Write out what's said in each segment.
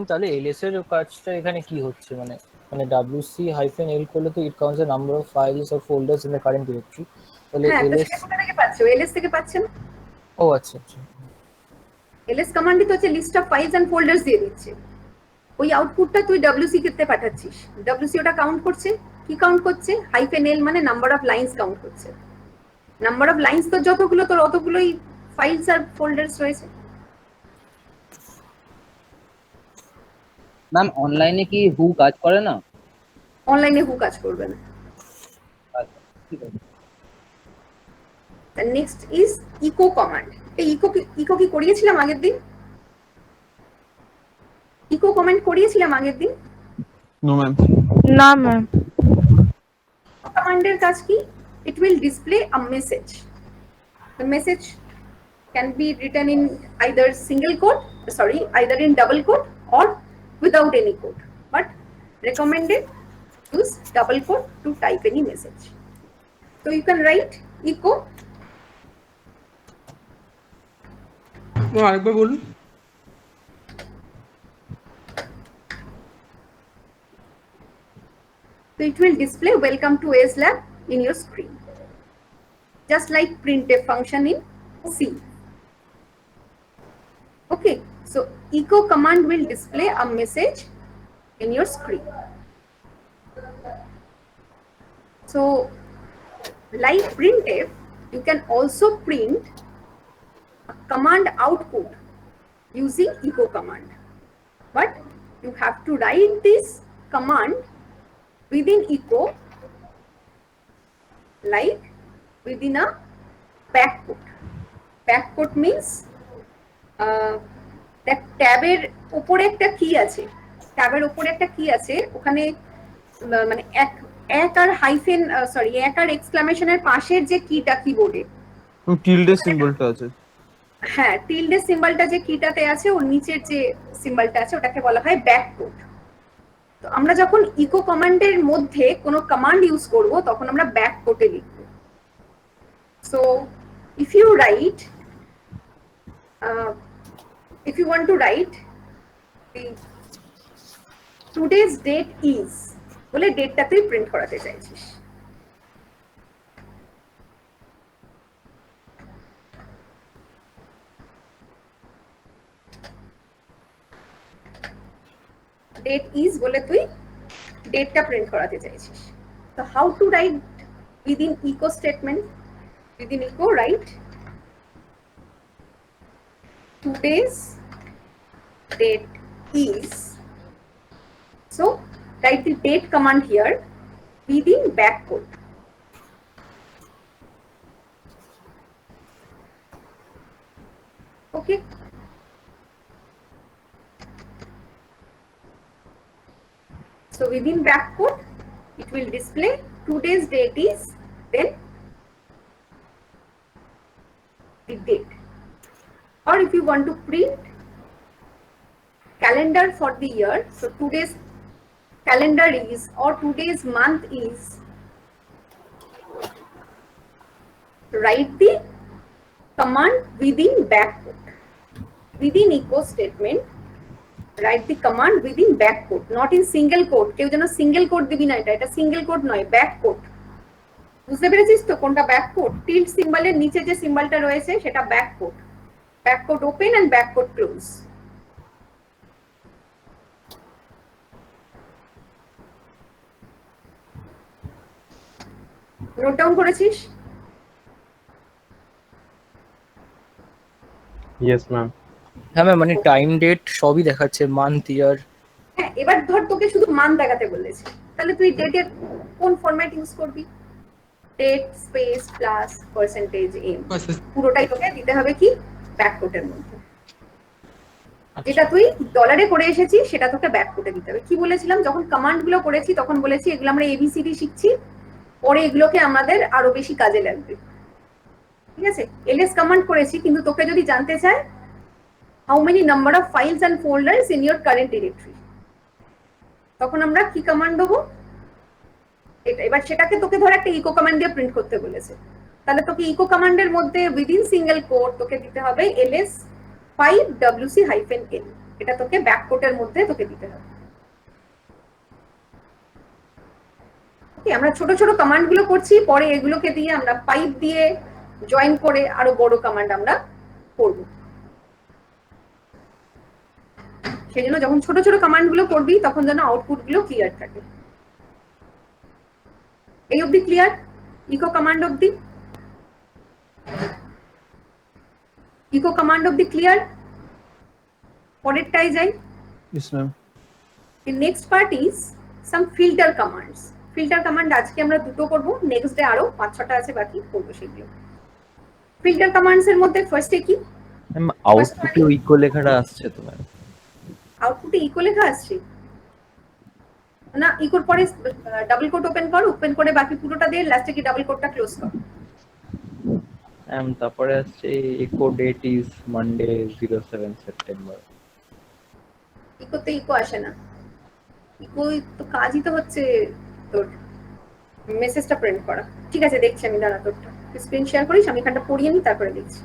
তাহলে এলএস এর কাজটা এখানে কি হচ্ছে, মানে মানে wc-l করলে তো it counts the number of files or folders in the current directory. তাহলে হ্যাঁ, তো এলএস, সেটা কোথা থেকে পাচ্ছ? এলএস থেকে পাচ্ছে না? ও আচ্ছা আচ্ছা। এলএস কমান্ডই তো হচ্ছে list of files and folders দিয়ে দিচ্ছে। ওই আউটপুটটা তুই ডব্লিউসি তে পাঠাচ্ছিস, ডব্লিউসি ওটা কাউন্ট করছে। কি কাউন্ট করছে? হাইফেন এল মানে নাম্বার অফ লাইন্স কাউন্ট করছে। নাম্বার অফ লাইন্স তো যতগুলো, তোর অতগুলোই ফাইলস আর ফোল্ডার্স রয়েছে। ম্যাম অনলাইনে কি হু কাজ করে না? অনলাইনে হু কাজ করবে না। আচ্ছা, ঠিক আছে। Next is echo command. এই ইকো কি করিয়েছিলাম আগের দিন? ইকো কমান্ড করিয়েছিলাম আগের দিন? No ma'am. না ম্যাম। কমান্ডের কাজ কি? It will display a message. The message can be written in either single quote, sorry, either in double quote or without any quote. But recommended use double quote to type any message. So you can write echo. আরেকবার বলুন। So it will display welcome to ACE Lab in your screen. Just like printf function in C. Okay, so echo command will display a message in your screen. So like printf, you can also print a command output using echo command, but you have to write this command within echo, like within a backquote. Backquote means দেখ ট্যাবের উপরে একটা কি আছে, ট্যাবের উপরে একটা কি আছে, ওখানে মানে এক আর হাইফেন সরি এক আর এক্সক্লামেশনের পাশের যে কিটা কিবোর্ডে টিল্ডে সিম্বলটা আছে। হ্যাঁ, টিল্ডে সিম্বলটা যে কিটাতে আছে ওর নিচের যে সিম্বলটা আছে ওটাকে বলা হয় ব্যাককোট। তো আমরা যখন ইকো কমান্ডের মধ্যে কোনো কমান্ড ইউজ করব তখন আমরা ব্যাককোটে লিখব। So if you write, if you want to write the today's date is বলে ডেটটা তুই প্রিন্ট করাতে চাইছিস, ডেট ইজ বলে তুই ডেটটা প্রিন্ট করাতে চাইছিস। তো how to right within echo statement? Within echo write today's date is, so write the date command here within backquote. Okay, so within backquote it will display today's date is, then the date. Or if you want to print calendar for the year, so today's calendar is or today's month is, write the command within backquote. Within echo statement write the command within backquote, not in single quote. কেউ যেন single coat দিবি না, এটা single coat নয়, ব্যাককোট। বুঝতে পেরেছিস তো কোনটা ব্যাককোট? টিল্ড সিম্বলের নিচে যে সিম্বলটা রয়েছে সেটা backquote. Backquote open and backquote close. Note down করেছিস? Yes ma'am. হ্যাঁ ম্যাম, মানে টাইম ডেট সবই দেখাচ্ছে, মান্থ ইয়ার। হ্যাঁ, এবার ধর তোকে শুধু মান দেখাতে বলেছে, তাহলে তুই ডেটের কোন ফরম্যাট ইউজ করবি? Date space plus percentage M, পুরোটাই তোকে দিতে হবে কি ব্যাককোটের মধ্যে। যেটা তুই ডলারে করে এসেছিস সেটা তোকে ব্যাককোটে দিতে হবে। কি বলেছিলাম যখন কমান্ড গুলো করেছি তখন বলেছি এগুলো আমরা এবিসিডি শিখছি, পরে এগুলোকে আমাদের আরো বেশি কাজে লাগবে। ঠিক আছে, এলএস কমান্ড করেছি, কিন্তু তোকে যদি জানতে চায় how many number of files and folders in your current directory, তখন আমরা কি কমান্ড দেবো এটা। এবার সেটাকে তোকে ধর একটা ইকো কমান্ড দিয়ে প্রিন্ট করতে বলেছে, তাহলে তোকে ইকো কমান্ডের মধ্যে উইদিন সিঙ্গেল কোট তোকে দিতে হবে ls 5 wc-l। এটা তোকে ব্যাককোটের মধ্যে তোকে দিতে হবে। ওকে, আমরা ছোট ছোট কমান্ড গুলো করছি, পরে এগুলোকে দিয়ে আমরা পাইপ দিয়ে জয়েন করে আরো বড় কমান্ড আমরা করব। সেই জন্য যখন ছোট ছোট কমান্ড গুলো করবি তখন যেন আউটপুট গুলো ক্লিয়ার থাকে। এই অবধি ক্লিয়ার? ইকো কমান্ড অবধি, ইকো কমান্ড অবধি ক্লিয়ার? পরেরটাই যাই। Yes, ma'am. The next part is some filter commands. Filter command আজকে আমরা দুটো করব, নেক্সট ডে আরো 5-6টা আছে বাকি, করবো সেগুলো। ফিল্টার কমান্ডস এর মধ্যে ফার্স্টে কি? ম্যাম আউটপুটে ইকো লেখাটা আসছে তো ম্যাম। আউটপুটে ইকো লেখা আসছে না? ইকোর পরে ডাবল কোট ওপেন কর, ওপেন করে বাকি পুরোটা দিয়ে লাস্টে কি ডাবল কোটটা ক্লোজ কর। ম্যাম তারপরে আসছে eco that is Monday 07 September. ইকোতে eco আসে না, ইকো তো কাজই তো হচ্ছে তোর মেসেজটা প্রিন্ট করা। ঠিক আছে, দেখছি আমি, দাঁড়া তোরটা স্ক্রিন শেয়ার করিস, আমি এখানটা পড়িয়ে নিই তারপরে দেখছি।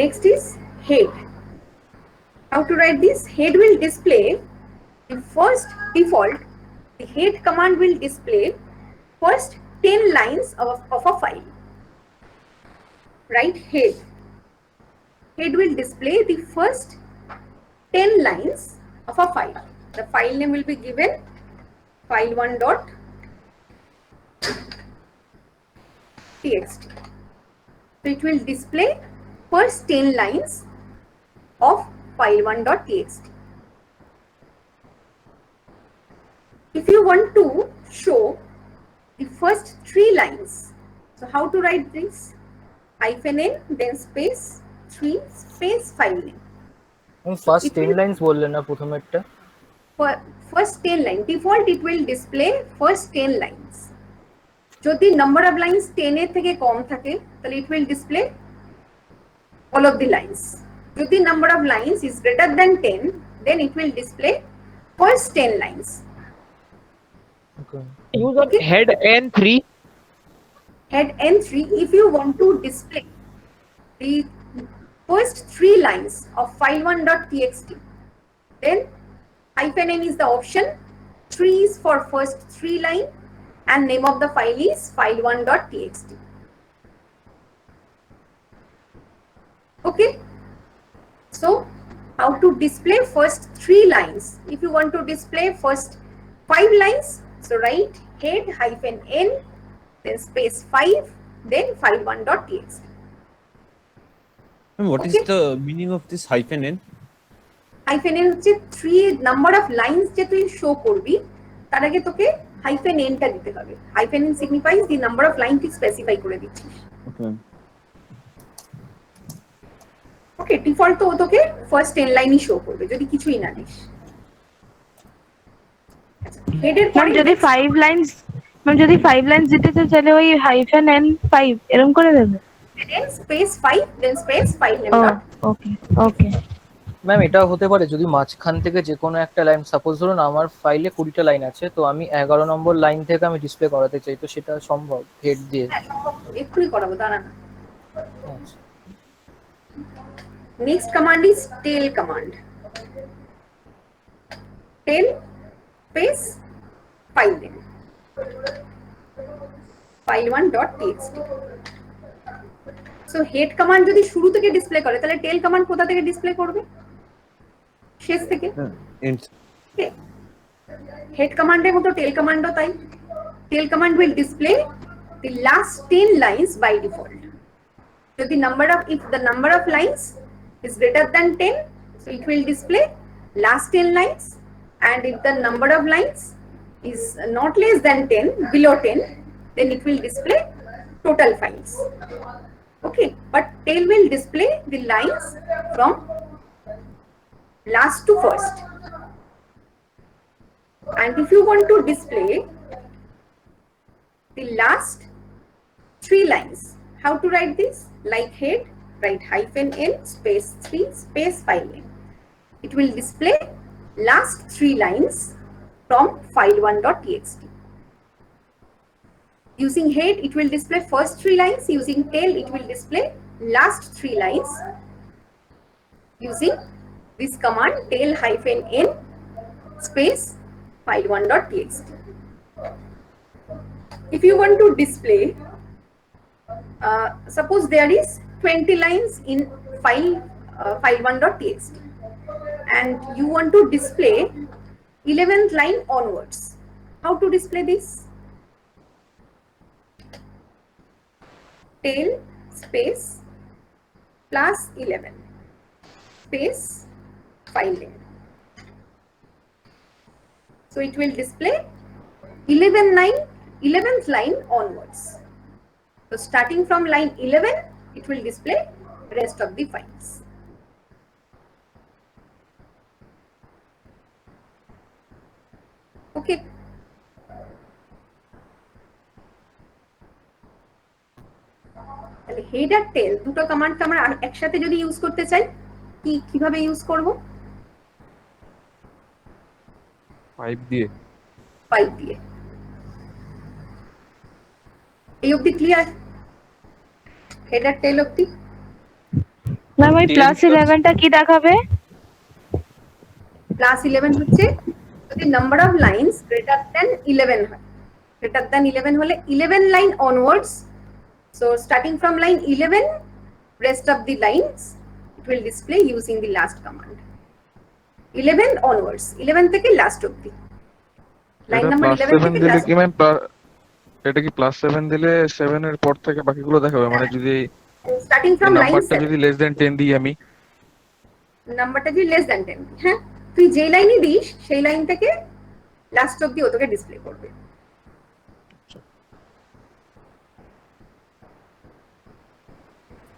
Next is head. How to write this? Head will display the first default. The head command will display first 10 lines of a file. Right? Head. Head will display the first 10 lines of a file. The file name will be given file1.txt. So it will display first 10 lines of file1.txt. If you want to show the first 3 lines, so how to write this? -n, then space 3 space file name. First 10 lines বললেন না প্রথমেরটা? First 10 line default it will display first 10 lines. যদি number of lines 10 এর থেকে কম থাকে তাহলে it will display all of the lines. If the number of lines is greater than 10, then it will display first 10 lines. Okay. Use of head N3. Head N3, if you want to display the first 3 lines of file1.txt, then -n is the option, 3 is for first 3 line, and name of the file is file1.txt. Okay. So, how to display first 3 lines? If you want to display first 5 lines, so write head -n, then space 5, then file1.txt. And what is Okay. the meaning of this -n? -n হচ্ছে 3 number of lines যে তুই show করবি তার আগে তোকে -n টা দিতে হবে। -n signifies the number of line তুই স্পেসিফাই করে দিচ্ছিস। Okay, ma'am. ওকে, ডিফল্ট তো ও তোকে ফার্স্ট 10 লাইনই শো করবে যদি কিছুই না দিস। হেডের ম্যাম পরে যদি 5 লাইনস দিতে চাই তাহলে ওই -n5 এরকম করে দেবে? Space 5 then space file name ও ডট। Okay okay. ম্যাম এটা হতে পারে যদি মাঝখান থেকে যে কোনো একটা লাইন, সাপোজ ধরুন আমার ফাইলে 20টা লাইন আছে, তো আমি 11 নম্বর লাইন থেকে আমি ডিসপ্লে করাতে চাই, তো সেটা সম্ভব হেড দিয়ে? এক্ষুনি করাবো, দাঁড়া না। আচ্ছা। Next command is tail command. Tail space file name file1.txt. So head command যদি শুরু থেকে ডিসপ্লে করে তাহলে tail command কোথা থেকে ডিসপ্লে করবে? শেষ থেকে। End. Head command এর মতো tail command ও তাই। Tail command will display the last 10 lines by default. So the if the number of lines is greater than 10, so it will display last 10 lines, and if the number of lines is not less than 10, below 10, then it will display total files. Okay, but tail will display the lines from last to first. And if you want to display the last 3 lines, how to write this? Like head, write -n space 3 space file name. It will display last 3 lines from file1.txt. Using head, it will display first 3 lines. Using tail, it will display last 3 lines. Using this command tail-n space file1.txt. If you want to display, suppose there is 20 lines in file1.txt and you want to display 11th line onwards. How to display this? Tail space plus 11 space file name. So it will display 11th line onwards. So starting from line 11, it will display rest of the files. Okay. তাহলে head আর টেল দুটো command আমরা একসাথে যদি use করতে চাই কিভাবে use করব? 5 দিয়ে। এই অবধি ক্লিয়ার? হেড আর টেল অবধি? ম্যাম ওই +11টা কি দেখাবে? +11 হচ্ছে যদি number of lines greater than 11 হয়। গ্রেটার দ্যান 11 হলে 11 line onwards. So starting from line 11, rest of the lines it will display using the last command. 11 onwards, 11 থেকে last অবধি। লাইন নাম্বার 11 থেকে দিলে last। কি ম্যাম এটা কি +7 দিলে 7 এর পর থেকে বাকিগুলো দেখাবে? মানে যদি starting from line নাম্বারটা 7, যদি লেস দ্যান 10 দিই আমি, নাম্বারটা যদি less than 10, হ্যাঁ তুই যে লাইনই দিস সেই লাইন থেকে লাস্ট অবধি ও তোকে ডিসপ্লে করবে।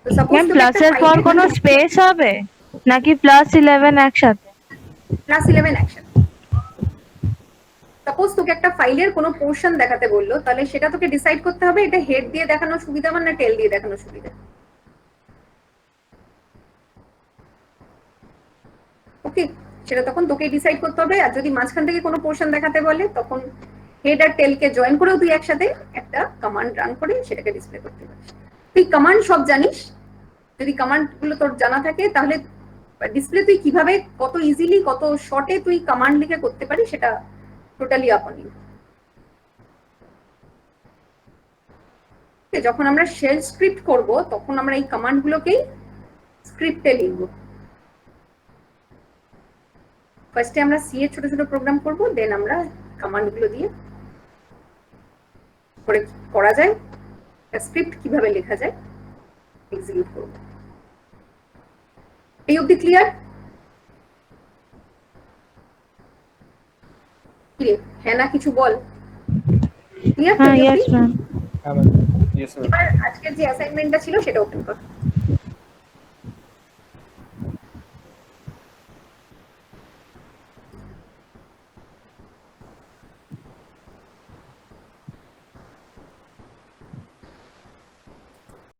তো সাপোজ ম্যাম প্লাসের পর কোনো স্পেস হবে নাকি +11 একসাথে? +11 একসাথে। সাপোজ তোকে একটা ফাইলের কোনো পোরশন দেখাতে বললো, তাহলে সেটা তোকে ডিসাইড করতে হবে এটা হেড দিয়ে দেখানো সুবিধাবান না টেল দিয়ে দেখানো সুবিধা। ওকে, সেটা তখন তোকে ডিসাইড করতে হবে। আর যদি মাঝখান থেকে কোনো পোরশন দেখাতে বলে তখন হেড আর টেলকে জয়েন করেও তুই একসাথে একটা কমান্ড রান করে সেটাকে ডিসপ্লে করতে পারিস। তুই কমান্ড সব জানিস, যদি কমান্ড গুলো তোর জানা থাকে তাহলে ডিসপ্লে তুই কিভাবে কত ইজিলি কত শর্টে তুই কমান্ড লিখে করতে পারিস সেটা টোটালি আপন ইউ। যখন আমরা শেল স্ক্রিপ্ট করব তখন আমরা এই কমান্ড গুলোকেই স্ক্রিপ্টে লিখব। ফার্স্টে আমরা সি এর ছোট ছোট প্রোগ্রাম করব, দেন আমরা কমান্ড গুলো দিয়ে করে করা যায় স্ক্রিপ্ট কিভাবে লেখা যায় এক্সিকিউট করব। এই অবধি ক্লিয়ার? হ্যাঁ না কিছু বল? ক্লিয়ার? হ্যাঁ ইয়েস ম্যাম। Yes, ma'am. এবার আজকের যে অ্যাসাইনমেন্টটা ছিল সেটা ওপেন কর।